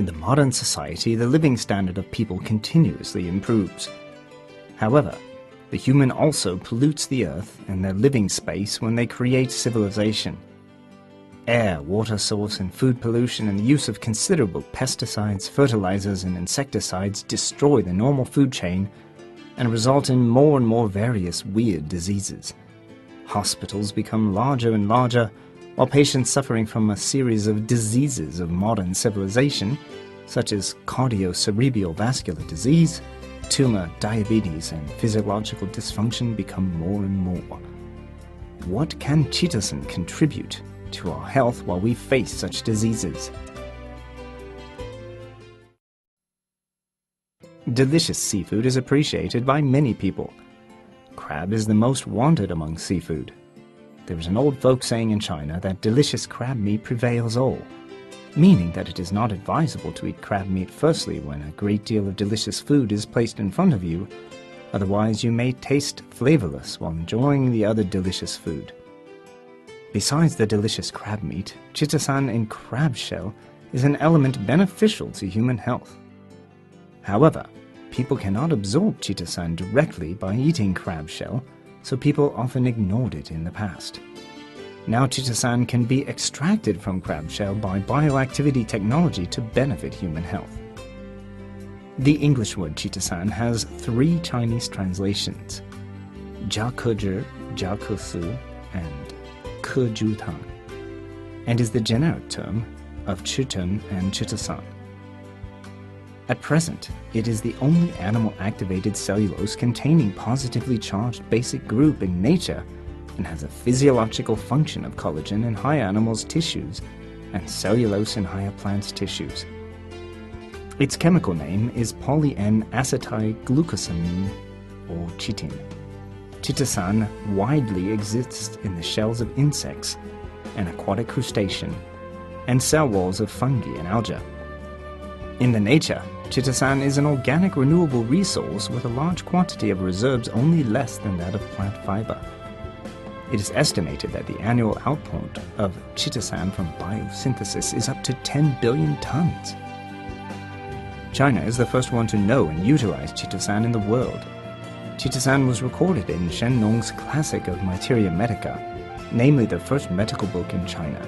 In the modern society, the living standard of people continuously improves. However, the human also pollutes the earth and their living space when they create civilization. Air, water source, and food pollution and the use of considerable pesticides, fertilizers, and insecticides destroy the normal food chain and result in more and more various weird diseases. Hospitals become larger and larger, while patients suffering from a series of diseases of modern civilization, such as cardio-cerebral vascular disease, tumor, diabetes, and physiological dysfunction become more and more. What can Chitosan contribute to our health while we face such diseases? Delicious seafood is appreciated by many people. Crab is the most wanted among seafood. There is an old folk saying in China that delicious crab meat prevails all, meaning that it is not advisable to eat crab meat firstly when a great deal of delicious food is placed in front of you, otherwise you may taste flavorless while enjoying the other delicious food. Besides the delicious crab meat, chitosan in crab shell is an element beneficial to human health. However, people cannot absorb chitosan directly by eating crab shell, so people often ignored it in the past. Now chitosan can be extracted from crab shell by bioactivity technology to benefit human health. The English word chitosan has 3 Chinese translations: jiakezhi, jiakesu, and kejutang, and is the generic term of chitin and chitosan. At present, it is the only animal-activated cellulose containing positively charged basic group in nature and has a physiological function of collagen in higher animals' tissues and cellulose in higher plants' tissues. Its chemical name is poly-N-acetylglucosamine, or chitin. Chitosan widely exists in the shells of insects and aquatic crustacean and cell walls of fungi and algae. In the nature, chitosan is an organic renewable resource with a large quantity of reserves only less than that of plant fiber. It is estimated that the annual output of chitosan from biosynthesis is up to 10 billion tons. China is the first one to know and utilize chitosan in the world. Chitosan was recorded in Shen Nong's classic of Materia Medica, namely the first medical book in China.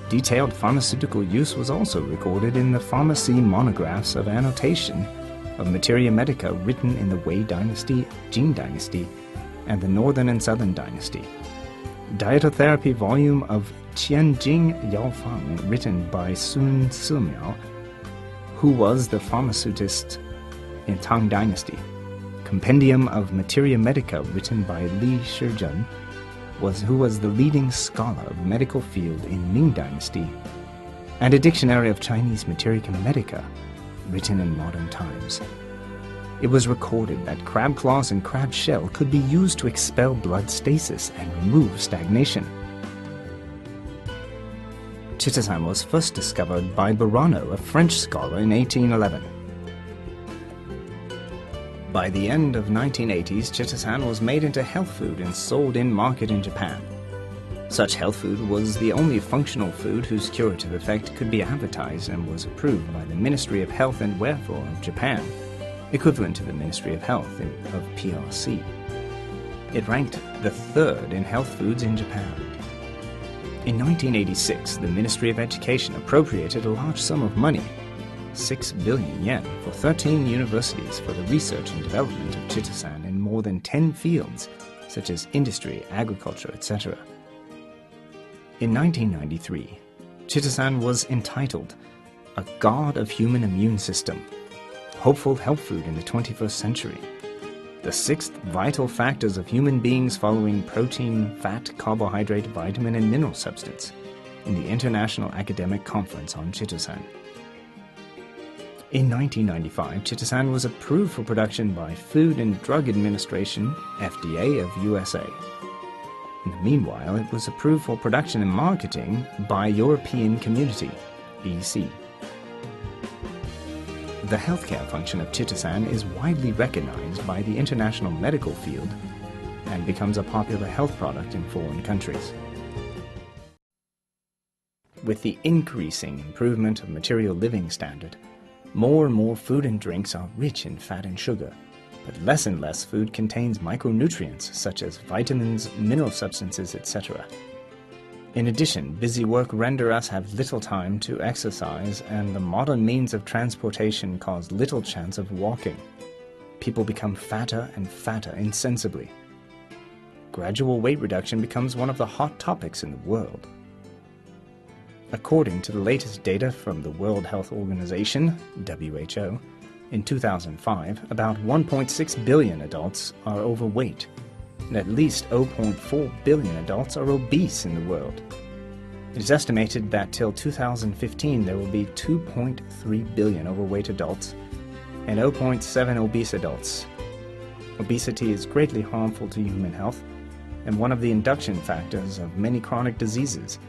Detailed pharmaceutical use was also recorded in the pharmacy monographs of annotation of Materia Medica written in the Wei Dynasty, Jin Dynasty, and the Northern and Southern Dynasty. Dietotherapy volume of Tianjin Yaofang written by Sun Simiao, who was the pharmaceutist in Tang Dynasty. Compendium of Materia Medica written by Li Shizhen, who was the leading scholar of the medical field in Ming Dynasty, and a dictionary of Chinese Materia Medica written in modern times. It was recorded that crab claws and crab shell could be used to expel blood stasis and remove stagnation. Chitosan was first discovered by Burano, a French scholar, in 1811. By the end of 1980s, chitosan was made into health food and sold in market in Japan. Such health food was the only functional food whose curative effect could be advertised and was approved by the Ministry of Health and Welfare of Japan, equivalent to the Ministry of Health of PRC. It ranked the 3rd in health foods in Japan. In 1986, the Ministry of Education appropriated a large sum of money, 6 billion yen, for 13 universities for the research and development of chitosan in more than 10 fields, such as industry, agriculture, etc. In 1993, chitosan was entitled A God of Human Immune System, Hopeful Health Food in the 21st Century, the 6th vital factors of human beings following protein, fat, carbohydrate, vitamin, and mineral substance in the International Academic Conference on Chitosan. In 1995, chitosan was approved for production by Food and Drug Administration, FDA of USA. In the meanwhile, it was approved for production and marketing by European Community, EC. The healthcare function of chitosan is widely recognized by the international medical field and becomes a popular health product in foreign countries. With the increasing improvement of material living standard, more and more food and drinks are rich in fat and sugar, but less and less food contains micronutrients such as vitamins, mineral substances, etc. In addition, busy work render us have little time to exercise, and the modern means of transportation cause little chance of walking. People become fatter and fatter insensibly. Gradual weight reduction becomes one of the hot topics in the world. According to the latest data from the World Health Organization, WHO, in 2005, about 1.6 billion adults are overweight, and at least 0.4 billion adults are obese in the world. It is estimated that till 2015 there will be 2.3 billion overweight adults and 0.7 obese adults. Obesity is greatly harmful to human health and one of the induction factors of many chronic diseases,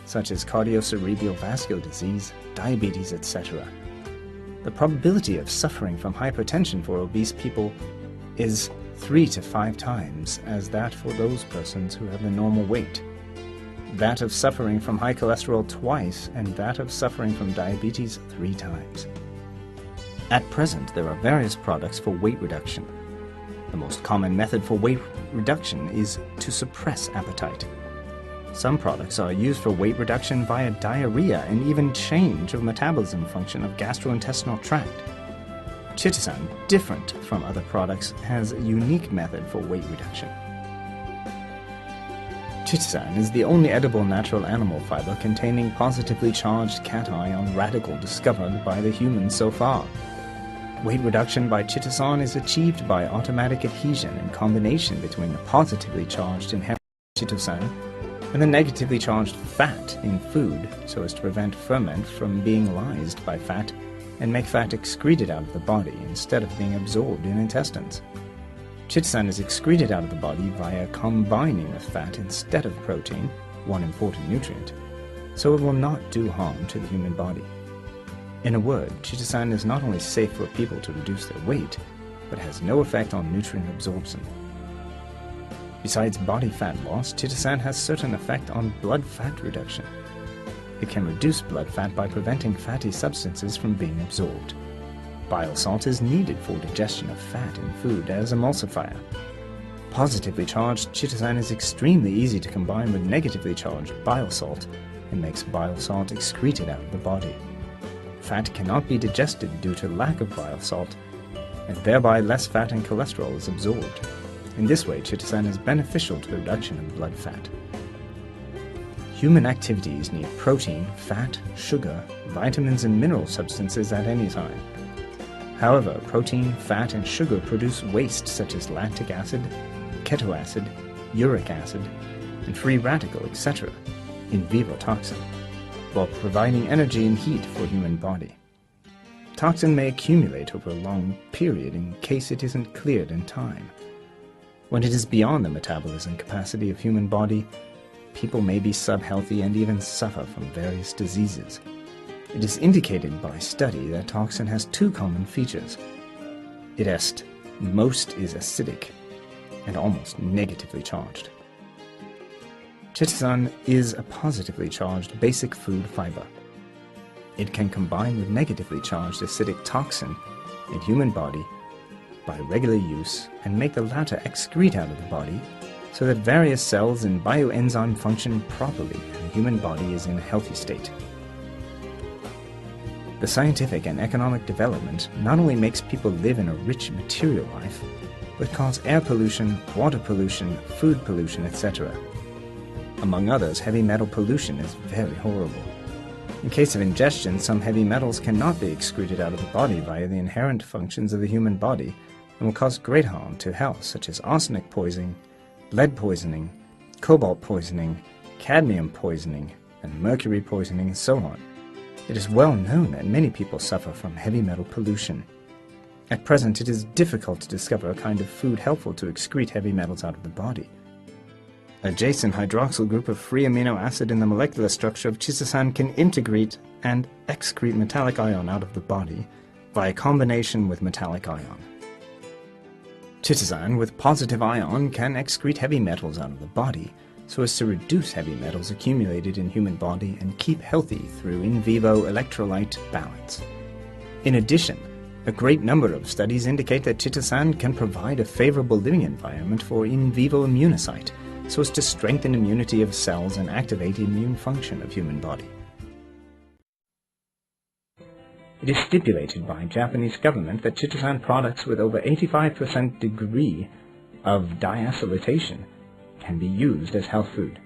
such as cardiovascular disease, diabetes, etc. The probability of suffering from hypertension for obese people is 3 to 5 times as that for those persons who have the normal weight. That of suffering from high cholesterol twice, and that of suffering from diabetes 3 times. At present, there are various products for weight reduction. The most common method for weight reduction is to suppress appetite. Some products are used for weight reduction via diarrhea and even change of metabolism function of gastrointestinal tract. Chitosan, different from other products, has a unique method for weight reduction. Chitosan is the only edible natural animal fiber containing positively charged cation radical discovered by the humans so far. Weight reduction by chitosan is achieved by automatic adhesion and combination between the positively charged inherent chitosan and the negatively charged fat in food so as to prevent ferment from being lysed by fat and make fat excreted out of the body instead of being absorbed in intestines. Chitosan is excreted out of the body via combining with fat instead of protein, one important nutrient, so it will not do harm to the human body. In a word, chitosan is not only safe for people to reduce their weight, but has no effect on nutrient absorption. Besides body fat loss, chitosan has certain effect on blood fat reduction. It can reduce blood fat by preventing fatty substances from being absorbed. Bile salt is needed for digestion of fat in food as emulsifier. Positively charged chitosan is extremely easy to combine with negatively charged bile salt and makes bile salt excreted out of the body. Fat cannot be digested due to lack of bile salt, and thereby less fat and cholesterol is absorbed. In this way, chitosan is beneficial to the reduction of blood fat. Human activities need protein, fat, sugar, vitamins and mineral substances at any time. However, protein, fat and sugar produce waste such as lactic acid, keto acid, uric acid, and free radical, etc., in vivo toxin, while providing energy and heat for human body. Toxin may accumulate over a long period in case it isn't cleared in time. When it is beyond the metabolism capacity of human body, people may be subhealthy and even suffer from various diseases. It is indicated by study that toxin has 2 common features. Most is acidic and almost negatively charged. Chitosan is a positively charged basic food fiber. It can combine with negatively charged acidic toxin in human body by regular use and make the latter excrete out of the body so that various cells and bioenzyme function properly and the human body is in a healthy state. The scientific and economic development not only makes people live in a rich material life, but cause air pollution, water pollution, food pollution, etc. Among others, heavy metal pollution is very horrible. In case of ingestion, some heavy metals cannot be excreted out of the body via the inherent functions of the human body and will cause great harm to health, such as arsenic poisoning, lead poisoning, cobalt poisoning, cadmium poisoning, and mercury poisoning, and so on. It is well known that many people suffer from heavy metal pollution. At present, it is difficult to discover a kind of food helpful to excrete heavy metals out of the body. A Jason hydroxyl group of free amino acid in the molecular structure of chitosan can integrate and excrete metallic ion out of the body via combination with metallic ion. Chitosan with positive ion can excrete heavy metals out of the body so as to reduce heavy metals accumulated in human body and keep healthy through in vivo electrolyte balance. In addition, a great number of studies indicate that chitosan can provide a favorable living environment for in vivo immunocyte, so as to strengthen immunity of cells and activate immune function of human body. It is stipulated by Japanese government that chitosan products with over 85% degree of diacylation can be used as health food.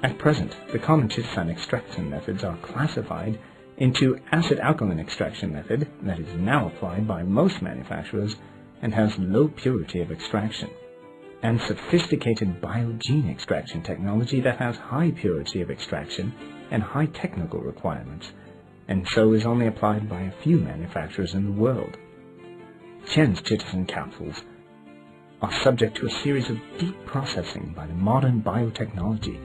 At present, the common chitosan extraction methods are classified into acid-alkaline extraction method that is now applied by most manufacturers and has low purity of extraction, and sophisticated biogene extraction technology that has high purity of extraction and high technical requirements, and so is only applied by a few manufacturers in the world. TIENS Chitosan capsules are subject to a series of deep processing by the modern biotechnology.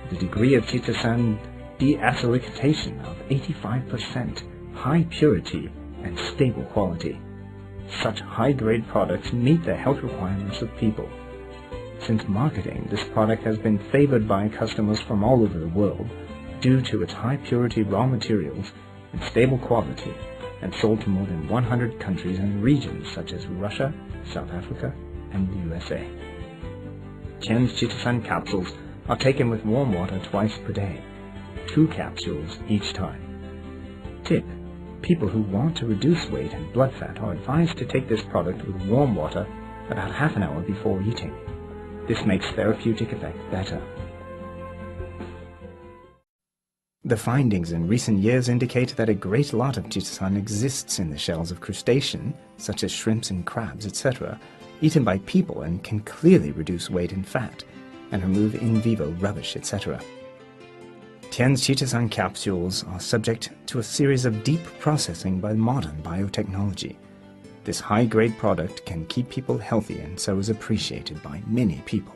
The degree of chitosan deacylication of 85%, high purity and stable quality. Such high-grade products meet the health requirements of people. Since marketing, this product has been favored by customers from all over the world due to its high-purity raw materials and stable quality, and sold to more than 100 countries and regions such as Russia, South Africa, and the USA. TIENS Chitosan capsules are taken with warm water twice per day, 2 capsules each time. Tip: people who want to reduce weight and blood fat are advised to take this product with warm water about half an hour before eating. This makes therapeutic effect better. The findings in recent years indicate that a great lot of chitosan exists in the shells of crustaceans, such as shrimps and crabs, etc., eaten by people and can clearly reduce weight and fat, and remove in vivo rubbish, etc. TIENS Chitosan capsules are subject to a series of deep processing by modern biotechnology. This high-grade product can keep people healthy and so is appreciated by many people.